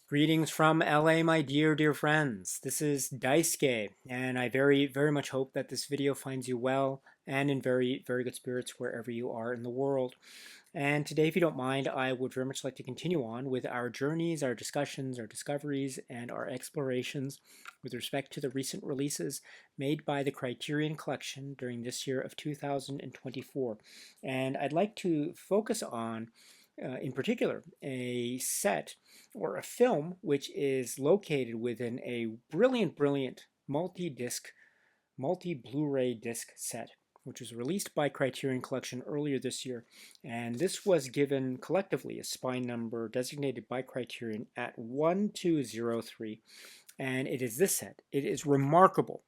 Greetings from LA, my dear friends. This is Daisuke, and I very much hope that this video finds you well and in very good spirits wherever you are in the world. And today, if you don't mind, I would very much like to continue on with our journeys, our discussions, our discoveries, and our explorations with respect to the recent releases made by the Criterion Collection during this year of 2024. And I'd like to focus on in particular, a set or a film which is located within a brilliant multi-disc, multi-Blu-ray disc set, which was released by Criterion Collection earlier this year. And this was given collectively a spine number designated by Criterion at 1203. And it is this set. It is remarkable.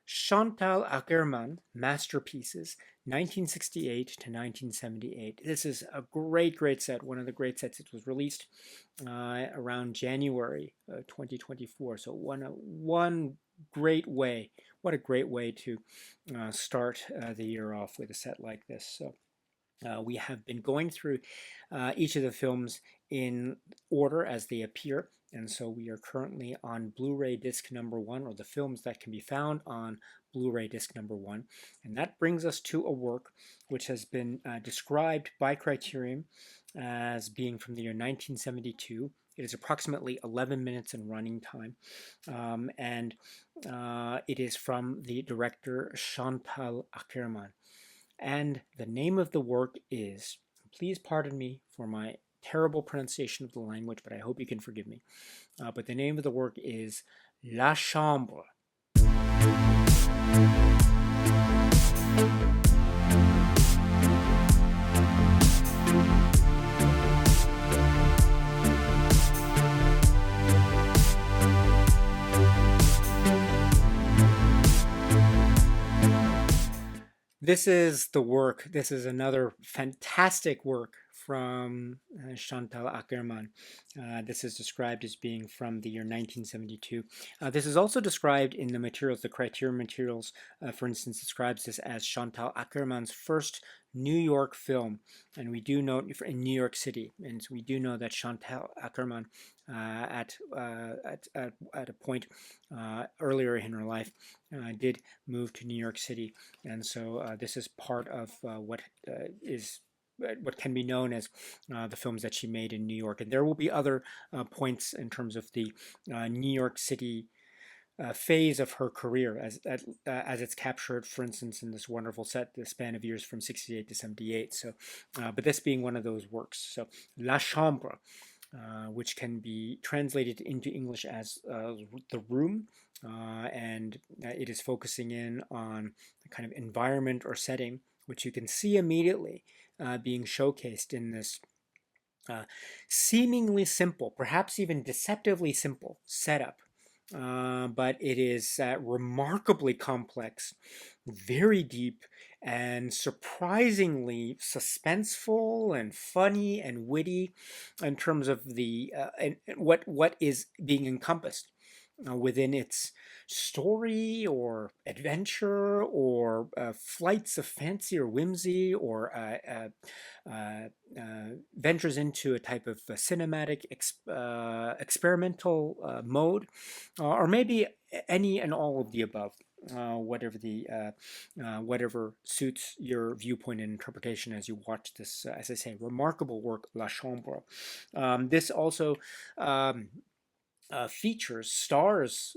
Chantal Akerman Masterpieces, 1968 to 1978. This is a great set, one of the great sets. It was released around January 2024. So one great way, what a great way to start the year off with a set like this. So we have been going through each of the films in order as they appear, and so we are currently on Blu-ray disc number 1, or the films that can be found on Blu-ray disc number 1. And that brings us to a work which has been described by Criterion as being from the year 1972. It is approximately 11 minutes in running time, and it is from the director Chantal Akerman. And the name of the work is, please pardon me for my terrible pronunciation of the language, but I hope you can forgive me. But the name of the work is La Chambre. This is the work. This is another fantastic work from Chantal Akerman. This is described as being from the year 1972. This is also described in the materials, the Criterion materials, for instance, describes this as Chantal Akerman's first New York film. And we do note in New York City, and so we do know that Chantal Akerman at a point earlier in her life did move to New York City, and so this is part of what can be known as the films that she made in New York. And there will be other points in terms of the New York City phase of her career as it's captured, for instance, in this wonderful set, the span of years from 68 to 78. So, but this being one of those works. So, La Chambre, which can be translated into English as the room, and it is focusing in on the kind of environment or setting, which you can see immediately being showcased in this seemingly simple, perhaps even deceptively simple setup. But it is remarkably complex, very deep, and surprisingly suspenseful and funny and witty in terms of the and what is being encompassed within its story or adventure or flights of fancy or whimsy, or ventures into a type of cinematic experimental mode, or maybe any and all of the above. Whatever suits your viewpoint and interpretation as you watch this, as I say, remarkable work, La Chambre. This also stars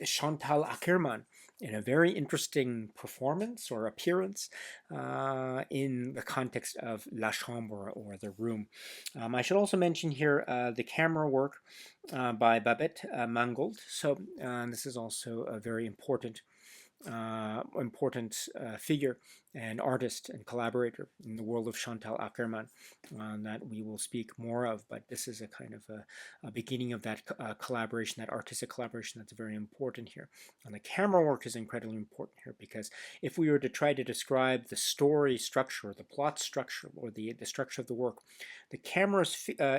Chantal Akerman in a very interesting performance or appearance in the context of La Chambre, or the room. I should also mention here the camera work by Babette Mangold. So this is also a very important figure and artist and collaborator in the world of Chantal Akerman that we will speak more of, but this is a kind of a beginning of that collaboration, that artistic collaboration that's very important here. And the camera work is incredibly important here, because if we were to try to describe the story structure, the plot structure, or the structure of the work, the camera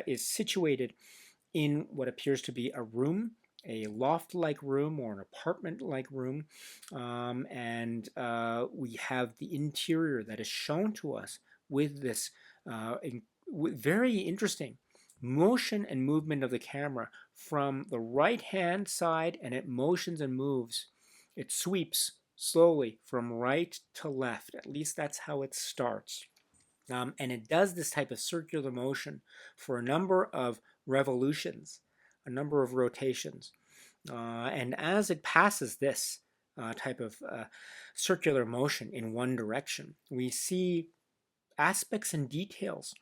is situated in what appears to be a room, a loft-like room or an apartment-like room, and we have the interior that is shown to us with this very interesting motion and movement of the camera from the right hand side, and it motions and moves. It sweeps slowly from right to left. At least that's how it starts. And it does this type of circular motion for a number of revolutions, a number of rotations. And as it passes this type of circular motion in one direction, we see aspects and details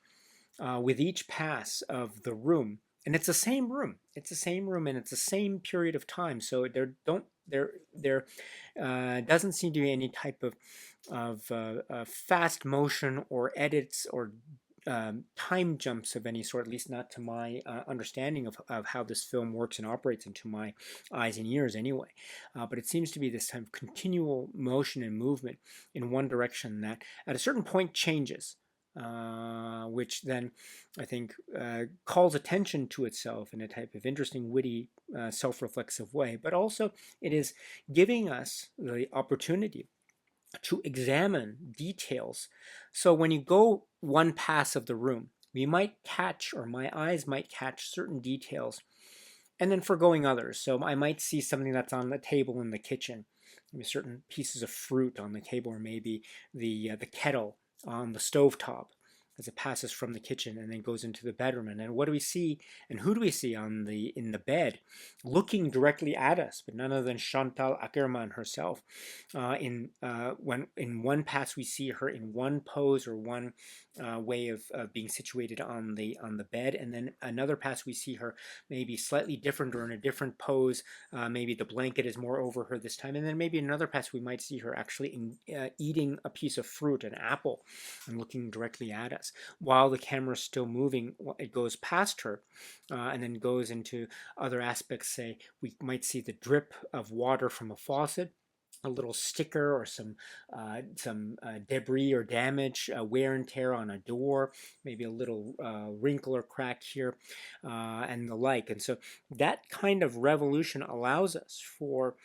with each pass of the room. And it's the same room. It's the same room, and it's the same period of time. So there doesn't seem to be any type of fast motion or edits or time jumps of any sort, at least not to my understanding of how this film works and operates, and to my eyes and ears anyway. But it seems to be this kind of continual motion and movement in one direction that at a certain point changes. Which then I think calls attention to itself in a type of interesting, witty, self-reflexive way. But also it is giving us the opportunity to examine details. So when you go one pass of the room, we might catch, or my eyes might catch, certain details and then foregoing others. So I might see something that's on the table in the kitchen, maybe certain pieces of fruit on the table, or maybe the kettle on the stovetop as it passes from the kitchen and then goes into the bedroom. And then what do we see, and who do we see in the bed looking directly at us, but none other than Chantal Akerman herself. In one pass we see her in one pose, or one way of being situated on the bed, and then another pass we see her maybe slightly different or in a different pose. Maybe the blanket is more over her this time, and then maybe another pass we might see her actually eating a piece of fruit, an apple, and looking directly at us while the camera is still moving. It goes past her and then goes into other aspects. Say we might see the drip of water from a faucet, a little sticker, or some debris or damage, wear and tear on a door, maybe a little wrinkle or crack here, and the like. And so that kind of revolution allows us for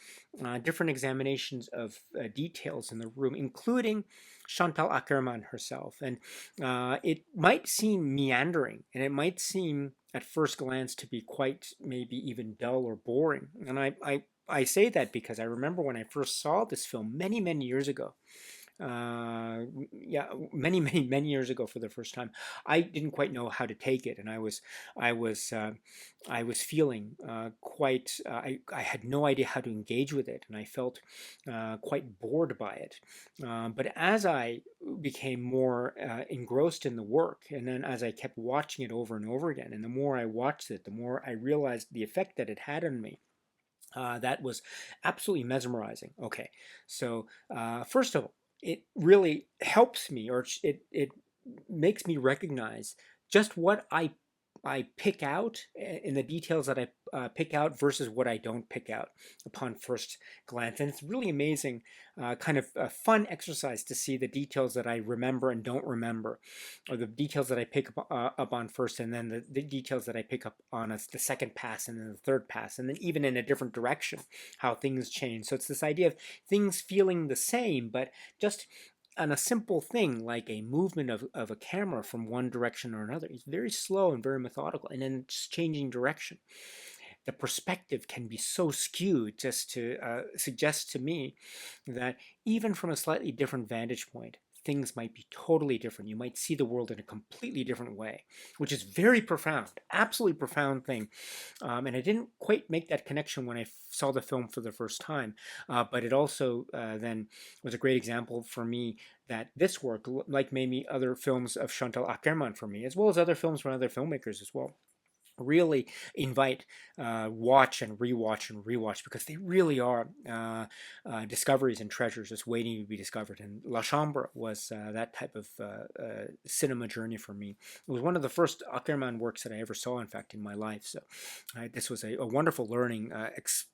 different examinations of details in the room, including Chantal Akerman herself. And it might seem meandering, and it might seem at first glance to be quite maybe even dull or boring. And I say that because I remember when I first saw this film many, many years ago. Yeah, many years ago for the first time. I didn't quite know how to take it, and I was feeling quite. I had no idea how to engage with it, and I felt quite bored by it. But as I became more engrossed in the work, and then as I kept watching it over and over again, and the more I watched it, the more I realized the effect that it had on me. That was absolutely mesmerizing. Okay, so first of all, it really helps me, or it makes me recognize just what I pick out in the details that I pick out versus what I don't pick out upon first glance. And it's really amazing, kind of a fun exercise to see the details that I remember and don't remember, or the details that I pick up on first, and then the details that I pick up on the second pass, and then the third pass, and then even in a different direction, how things change. So it's this idea of things feeling the same, but just on a simple thing like a movement of a camera from one direction or another. It's very slow and very methodical, and then it's changing direction. The perspective can be so skewed just to suggest to me that even from a slightly different vantage point, things might be totally different. You might see the world in a completely different way, which is very profound, absolutely profound thing. And I didn't quite make that connection when I saw the film for the first time, but it also then was a great example for me that this work, like maybe other films of Chantal Akerman for me, as well as other films from other filmmakers as well, really invite watch and rewatch, because they really are discoveries and treasures just waiting to be discovered. And La Chambre was that type of cinema journey for me. It was one of the first Akerman works that I ever saw, in fact, in my life. So this was a wonderful learning,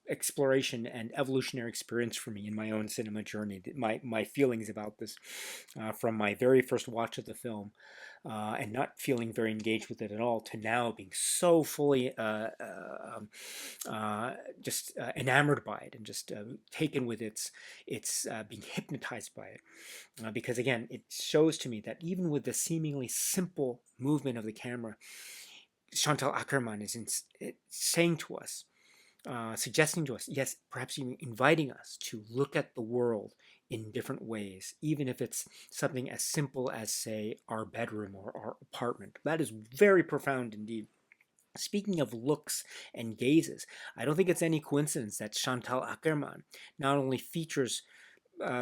exploration, and evolutionary experience for me in my own cinema journey. My feelings about this from my very first watch of the film, and not feeling very engaged with it at all, to now being so fully just enamored by it, and just taken with its being hypnotized by it, because again, it shows to me that even with the seemingly simple movement of the camera, Chantal Akerman is saying to us, suggesting to us, yes, perhaps even inviting us to look at the world in different ways, even if it's something as simple as, say, our bedroom or our apartment. That is very profound indeed. Speaking of looks and gazes, I don't think it's any coincidence that Chantal Akerman not only features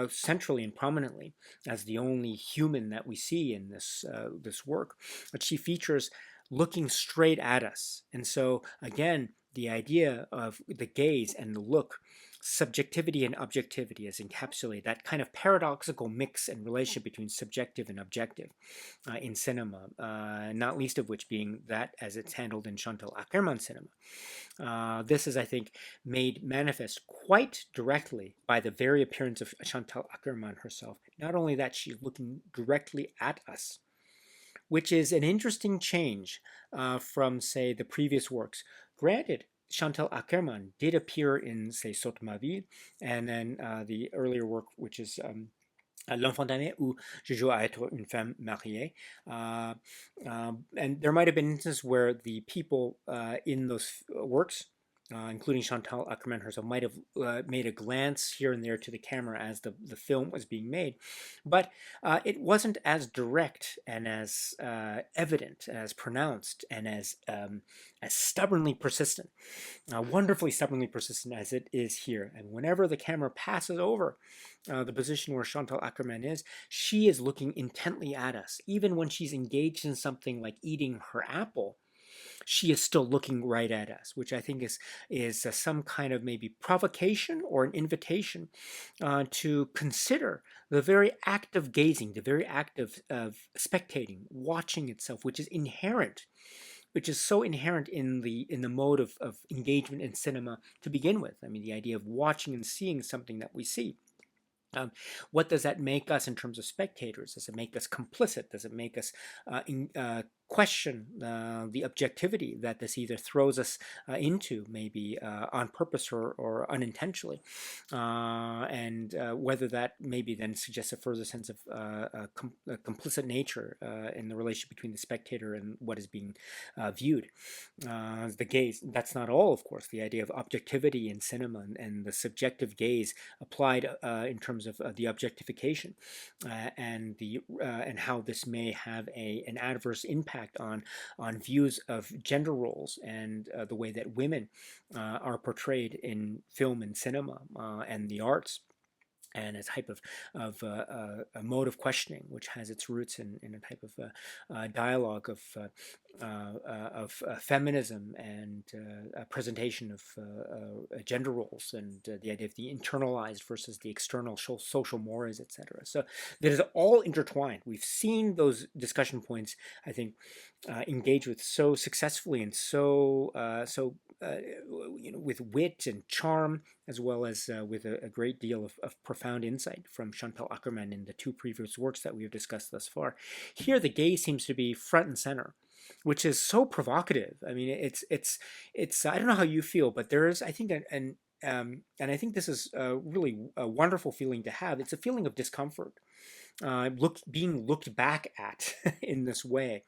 centrally and prominently as the only human that we see in this work, but she features looking straight at us. And so again, the idea of the gaze and the look, subjectivity and objectivity is encapsulated, that kind of paradoxical mix and relationship between subjective and objective in cinema, not least of which being that as it's handled in Chantal Akerman cinema. This is, I think, made manifest quite directly by the very appearance of Chantal Akerman herself. Not only that, she's looking directly at us, which is an interesting change from, say, the previous works. Granted, Chantal Akerman did appear in, say, Saute ma vie, and then the earlier work, which is L'Enfant d'année, où je joue à être une femme mariée. And there might have been instances where the people in those works, including Chantal Akerman herself, might have made a glance here and there to the camera as the film was being made. But it wasn't as direct and as evident, as pronounced, and as stubbornly persistent, wonderfully stubbornly persistent as it is here. And whenever the camera passes over the position where Chantal Akerman is, she is looking intently at us. Even when she's engaged in something like eating her apple, she is still looking right at us, which I think is some kind of maybe provocation or an invitation to consider the very act of gazing, the very act of spectating, watching itself, which is inherent, which is so inherent in the mode of engagement in cinema to begin with. I mean, the idea of watching and seeing something that we see. What does that make us in terms of spectators? Does it make us complicit? Does it make us question the objectivity that this either throws us into, maybe on purpose or unintentionally, and whether that maybe then suggests a further sense of a complicit nature in the relationship between the spectator and what is being viewed. The gaze, that's not all, of course. The idea of objectivity in cinema and the subjective gaze applied in terms of the objectification and how this may have an adverse impact on views of gender roles and the way that women are portrayed in film and cinema and the arts, and a type of a mode of questioning which has its roots in a type of dialogue of feminism and a presentation of gender roles and the idea of the internalized versus the external social mores, etc. So that is all intertwined. We've seen those discussion points, I think, engaged with so successfully and with wit and charm, as well as with a great deal of profound insight from Chantal Akerman in the two previous works that we have discussed thus far. Here, the gaze seems to be front and center, which is so provocative. I mean, it's I don't know how you feel, but there is, I think, and I think this is really a wonderful feeling to have. It's a feeling of discomfort. Being looked back at in this way,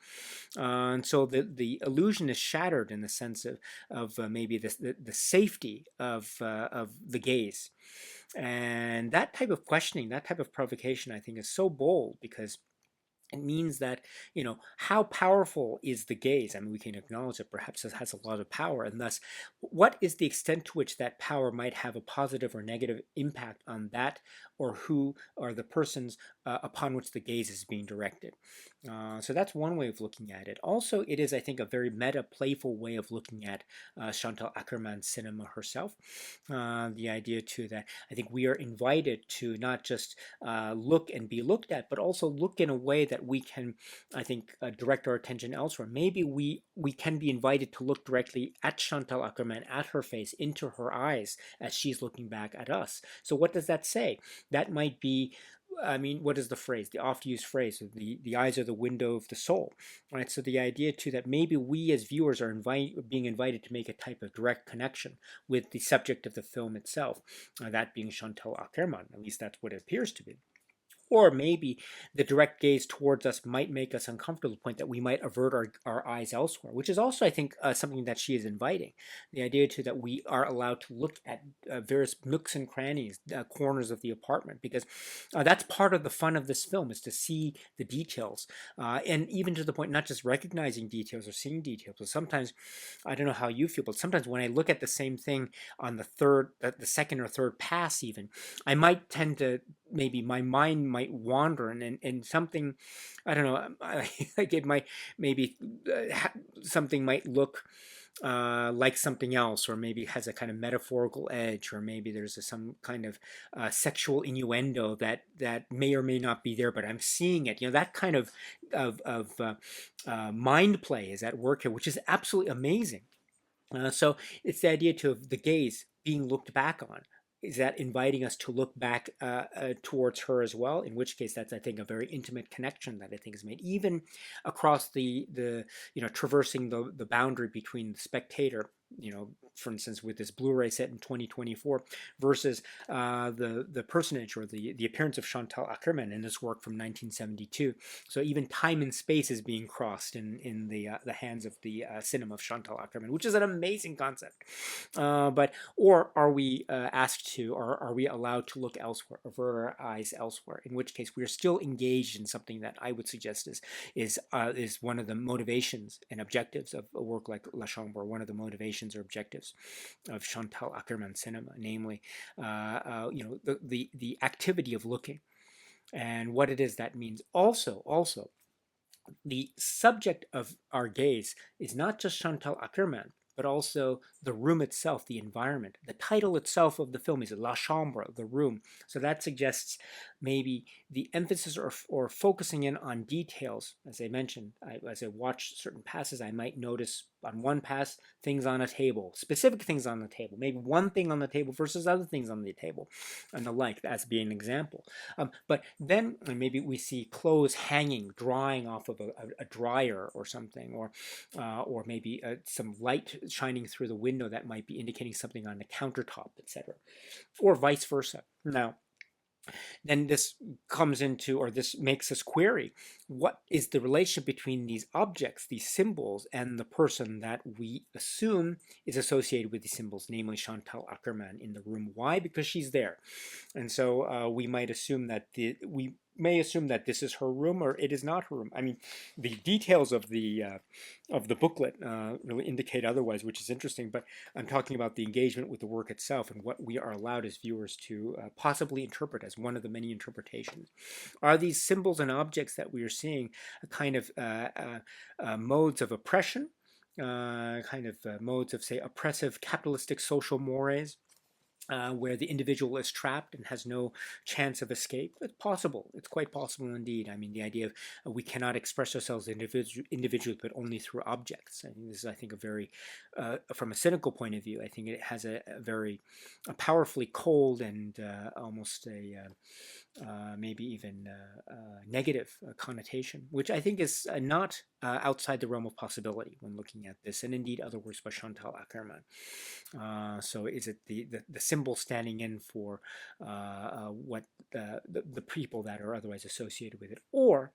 and so the illusion is shattered in the sense of maybe the safety of the gaze, and that type of questioning, that type of provocation, I think, is so bold because it means that, how powerful is the gaze? I mean, we can acknowledge that perhaps it has a lot of power, and thus, what is the extent to which that power might have a positive or negative impact on that or who are the persons upon which the gaze is being directed? So that's one way of looking at it. Also, it is, I think, a very meta, playful way of looking at Chantal Akerman's cinema herself. The idea, too, that I think we are invited to not just look and be looked at, but also look in a way that we can, I think, direct our attention elsewhere. Maybe we can be invited to look directly at Chantal Akerman, at her face, into her eyes, as she's looking back at us. So what does that say? That might be, I mean, what is the phrase? The oft-used phrase, the eyes are the window of the soul, right? So the idea, too, that maybe we as viewers are being invited to make a type of direct connection with the subject of the film itself, that being Chantal Akerman. At least that's what it appears to be. Or maybe the direct gaze towards us might make us uncomfortable to the point that we might avert our eyes elsewhere, which is also, I think, something that she is inviting. The idea, too, that we are allowed to look at various nooks and crannies, corners of the apartment, because that's part of the fun of this film, is to see the details. And even to the point, not just recognizing details or seeing details, but sometimes, I don't know how you feel, but sometimes when I look at the same thing on the second or third pass even, I might tend to, maybe my mind might wander, and something, I don't know, like it might, maybe something might look like something else, or maybe has a kind of metaphorical edge, or maybe there's some kind of sexual innuendo that may or may not be there, but I'm seeing it. That kind of mind play is at work here, which is absolutely amazing. So it's the idea too of the gaze being looked back on. Is that inviting us to look back towards her as well? In which case, that's, I think, a very intimate connection that I think is made, even across the traversing the boundary between the spectator. For instance, with this Blu-ray set in 2024 versus the personage or the appearance of Chantal Akerman in this work from 1972. So even time and space is being crossed in the hands of the cinema of Chantal Akerman, which is an amazing concept. Or are we asked to, or are we allowed to look elsewhere, avert our eyes elsewhere? In which case, we are still engaged in something that I would suggest is one of the motivations and objectives of a work like La Chambre. One of the motivations or objectives of Chantal Akerman cinema, namely, the activity of looking, and what it is that means. Also, the subject of our gaze is not just Chantal Akerman, but also the room itself, the environment. The title itself of the film is La Chambre, the room. So that suggests maybe the emphasis or focusing in on details. As I mentioned, as I watch certain passes, I might notice on one pass things on a table, specific things on the table, maybe one thing on the table versus other things on the table, and the like, as being an example. But then maybe we see clothes hanging, drying off of a dryer or something, or maybe some light shining through the window that might be indicating something on the countertop, etc., or vice versa. Now, then this comes into, or this makes us query, what is the relationship between these objects, these symbols, and the person that we assume is associated with these symbols, namely Chantal Akerman in the room. Why? Because she's there. And so we might assume that we may assume that this is her room, or it is not her room. I mean, the details of the booklet really indicate otherwise, which is interesting. But I'm talking about the engagement with the work itself and what we are allowed as viewers to possibly interpret as one of the many interpretations. Are these symbols and objects that we are seeing a kind of modes of oppression, modes of, say, oppressive capitalistic social mores? Where the individual is trapped and has no chance of escape. It's possible. It's quite possible indeed. I mean, the idea of we cannot express ourselves individually, but only through objects. I mean, this is, I think, a very, from a cynical point of view, I think it has a very powerfully cold and almost a maybe even negative connotation, which I think is not outside the realm of possibility when looking at this, and indeed other works by Chantal Akerman. So is it the symbol standing in for what the people that are otherwise associated with it? Or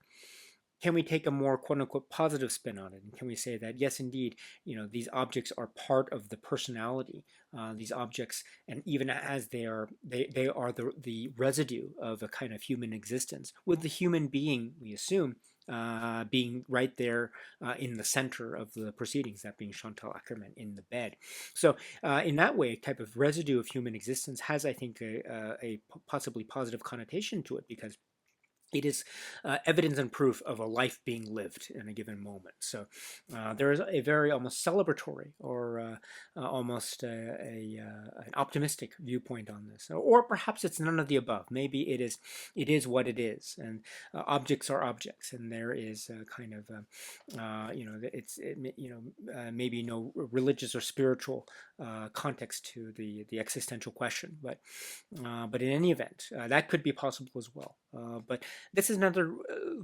can we take a more quote-unquote positive spin on it? And can we say that, yes, indeed, these objects are part of the personality, these objects, and even as they are the residue of a kind of human existence, with the human being, we assume, being right there in the center of the proceedings, that being Chantal Akerman in the bed. So in that way, a type of residue of human existence has, I think, a possibly positive connotation to it, because it is evidence and proof of a life being lived in a given moment. So there is a very almost celebratory, or almost an optimistic viewpoint on this. Or perhaps it's none of the above. Maybe it is what it is, and objects are objects, and there is a kind of maybe no religious or spiritual context to the existential question. But in any event, that could be possible as well. But this is another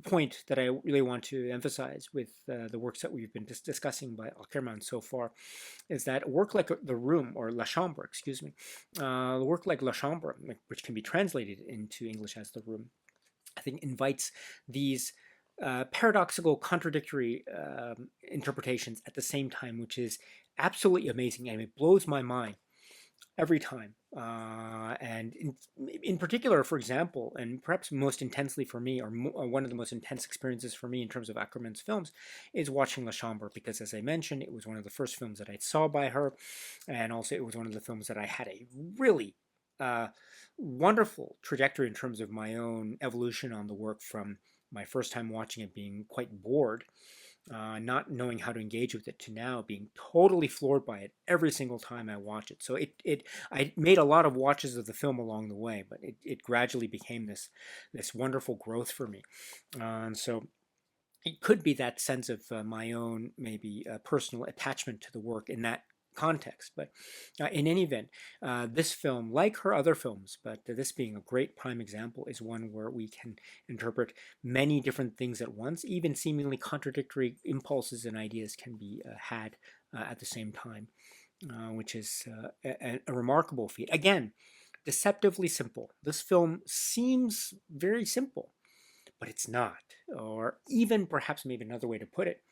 point that I really want to emphasize with the works that we've been discussing by Akerman so far, is that a work like The Room, or La Chambre, excuse me, a work like La Chambre, which can be translated into English as The Room, think invites these paradoxical, contradictory interpretations at the same time, which is absolutely amazing, and it blows my mind every time. And in particular, for example, and perhaps most intensely for me, or one of the most intense experiences for me in terms of Akerman's films, is watching La Chambre, because as I mentioned, it was one of the first films that I saw by her, and also it was one of the films that I had a really wonderful trajectory in terms of my own evolution on the work, from my first time watching it being quite bored, not knowing how to engage with it, to now being totally floored by it every single time I watch it. So I made a lot of watches of the film along the way, but it gradually became this wonderful growth for me. And so it could be that sense of my own maybe personal attachment to the work in that context. But in any event, this film, like her other films, but this being a great prime example, is one where we can interpret many different things at once. Even seemingly contradictory impulses and ideas can be had at the same time, which is a remarkable feat. Again, deceptively simple. This film seems very simple, but it's not. Or even perhaps maybe another way to put it,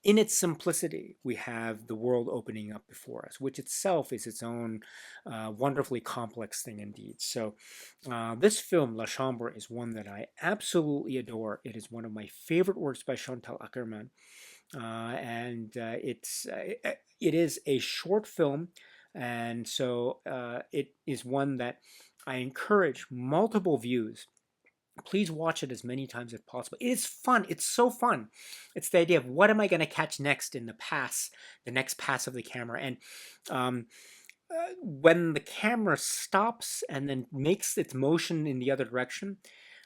in its simplicity, we have the world opening up before us, which itself is its own wonderfully complex thing indeed. So this film, La Chambre, is one that I absolutely adore. It is one of my favorite works by Chantal Akerman. And it is a short film, and so it is one that I encourage multiple views. Please watch it as many times as possible. It is fun. It's so fun. It's the idea of what am I going to catch next in the next pass of the camera. And when the camera stops and then makes its motion in the other direction,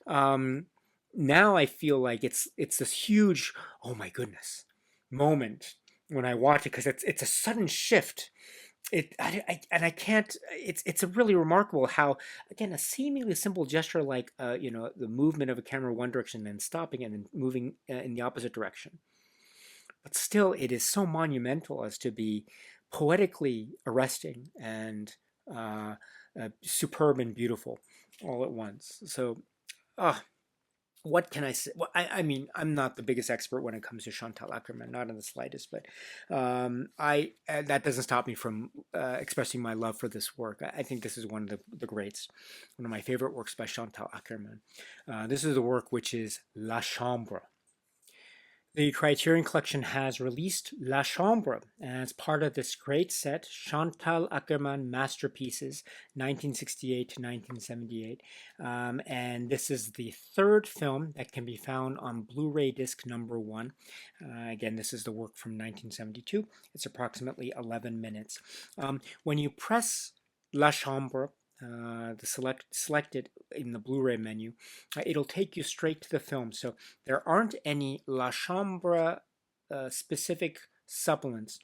now I feel like it's this huge, oh my goodness, moment when I watch it, because it's a sudden shift. And I can't. It's a really remarkable how, again, a seemingly simple gesture like the movement of a camera one direction, then stopping and then moving in the opposite direction, but still it is so monumental as to be poetically arresting and superb and beautiful all at once. So, what can I say? Well, I mean, I'm not the biggest expert when it comes to Chantal Akerman, not in the slightest, but I that doesn't stop me from expressing my love for this work. I think this is one of the greats, one of my favorite works by Chantal Akerman. This is the work which is La Chambre. The Criterion Collection has released La Chambre as part of this great set, Chantal Akerman Masterpieces, 1968 to 1978. And this is the third film that can be found on Blu-ray disc number 1. Again, this is the work from 1972. It's approximately 11 minutes. When you press La Chambre, selected in the Blu-ray menu, it'll take you straight to the film. So there aren't any La Chambre specific supplements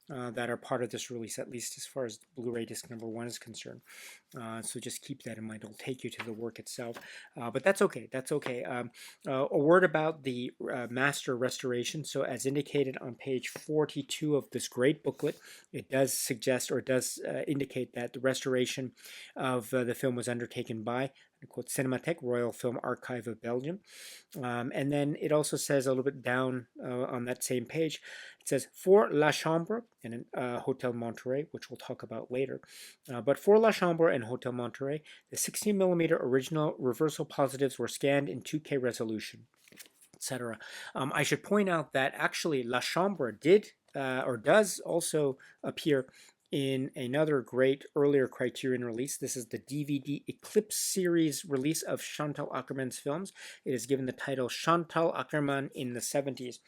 that are part of this release, at least as far as Blu-ray disc number 1 is concerned. So just keep that in mind. It'll take you to the work itself, but that's okay. That's okay. A word about the master restoration. So as indicated on page 42 of this great booklet, it does suggest, or it does indicate, that the restoration of the film was undertaken by, quote, Cinematheque, Royal Film Archive of Belgium. And then it also says a little bit down on that same page, it says, for La Chambre and Hotel Monterey, which we'll talk about later, but for La Chambre and Hotel Monterey, the 16mm original reversal positives were scanned in 2K resolution, etc. I should point out that actually La Chambre did or does also appear in another great earlier Criterion release. This is the DVD Eclipse series release of Chantal Akerman's films. It is given the title Chantal Akerman in the 70s,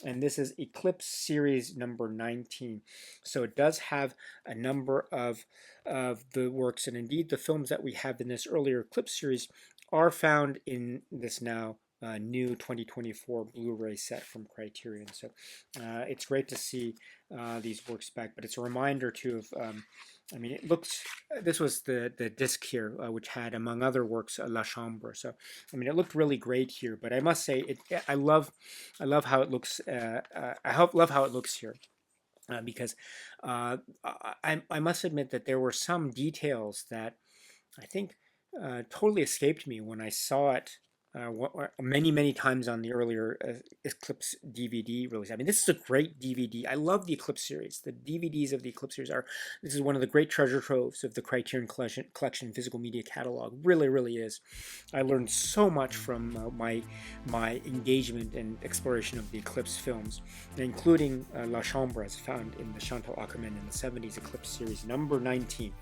and this is Eclipse series number 19. So it does have a number of the works, and indeed the films that we have in this earlier Eclipse series are found in this now new 2024 Blu-ray set from Criterion. So it's great to see these works back, but it's a reminder too of, I mean, it looks, this was the disc here, which had, among other works, La Chambre. So, I mean, it looked really great here, but I must say, I love how it looks, love how it looks here. Because I must admit that there were some details that I think totally escaped me when I saw it many times on the earlier Eclipse DVD release. I mean, this is a great DVD. I love the Eclipse series. The DVDs of the Eclipse series this is one of the great treasure troves of the Criterion Collection physical media catalog. Really is. I learned so much from my engagement and exploration of the Eclipse films, including La Chambre, as found in the Chantal Akerman in the 70s Eclipse series, number 19.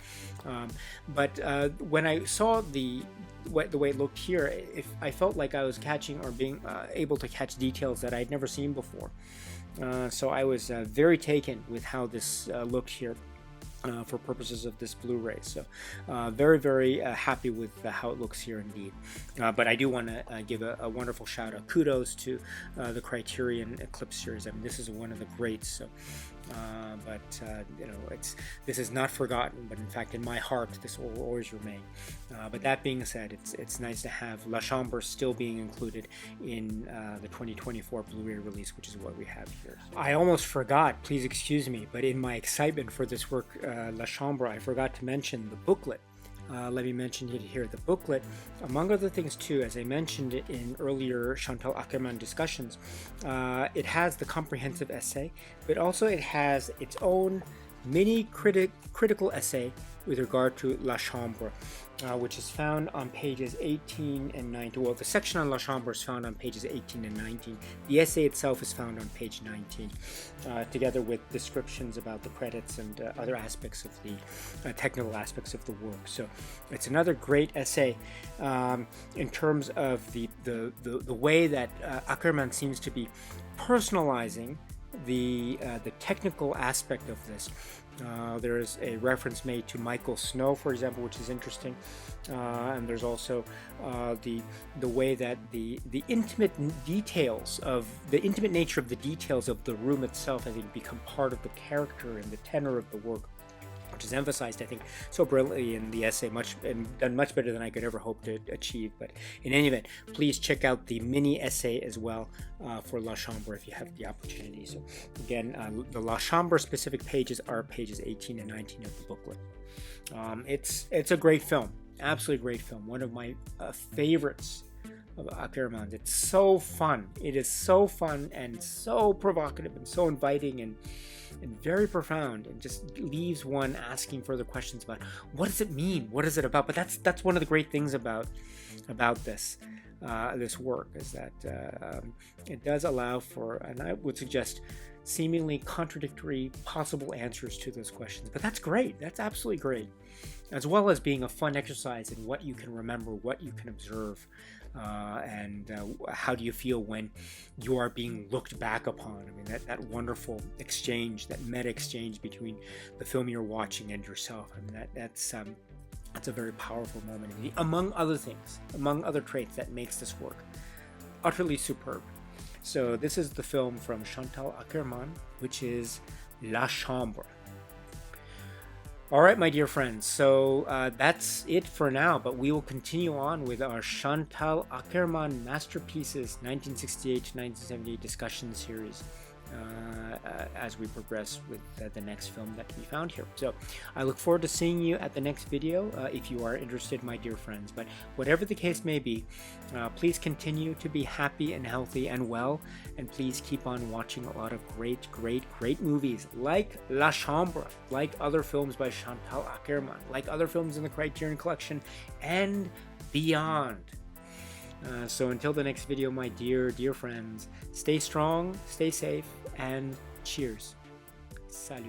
But when I saw the way it looked here, I felt like I was catching or being able to catch details that I'd never seen before. So I was very taken with how this looked here. For purposes of this Blu-ray, so very happy with how it looks here indeed. But I do want to give a wonderful shout out, kudos to the Criterion Eclipse series. I mean, this is one of the greats. So, you know, this is not forgotten, but in fact, in my heart, this will always remain. But that being said, it's nice to have La Chambre still being included in the 2024 Blu-ray release, which is what we have here. I almost forgot, please excuse me, but in my excitement for this work, La Chambre, I forgot to mention the booklet. Let me mention it here. The booklet, among other things too, as I mentioned in earlier Chantal Akerman discussions, it has the comprehensive essay, but also it has its own mini critical essay with regard to La Chambre, which is found on pages 18 and 19. Well, the section on La Chambre is found on pages 18 and 19. The essay itself is found on page 19, together with descriptions about the credits and other aspects of the technical aspects of the work. So it's another great essay in terms of the way that Akerman seems to be personalizing the technical aspect of this. There is a reference made to Michael Snow, for example, which is interesting, and there's also the way that the intimate details of the intimate nature of the details of the room itself, I think, become part of the character and the tenor of the work, which is emphasized, I think, so brilliantly in the essay, done much better than I could ever hope to achieve. But in any event, please check out the mini essay as well for La Chambre if you have the opportunity. So again, the La Chambre specific pages are pages 18 and 19 of the booklet. It's a great film, absolutely great film. One of my favorites of Akerman. It's so fun. It is so fun and so provocative and so inviting and very profound, and just leaves one asking further questions about what does it mean, what is it about. But that's one of the great things about this work, is that it does allow for, and I would suggest, seemingly contradictory possible answers to those questions. But that's great. That's absolutely great, as well as being a fun exercise in what you can remember, what you can observe, and how do you feel when you are being looked back upon. I mean, that wonderful exchange, that meta exchange between the film you're watching and yourself. I mean, that's a very powerful moment, among other things, among other traits that makes this work utterly superb. So this is the film from Chantal Akerman, which is La Chambre. All right, my dear friends, so that's it for now, but we will continue on with our Chantal Akerman Masterpieces 1968 to 1978 discussion series as we progress with the next film that we found here. So I look forward to seeing you at the next video if you are interested, my dear friends. But whatever the case may be, please continue to be happy and healthy and well, and please keep on watching a lot of great movies like La Chambre, like other films by Chantal Akerman, like other films in the Criterion Collection, and beyond. So until the next video, my dear friends, stay strong, stay safe, and cheers. Salut.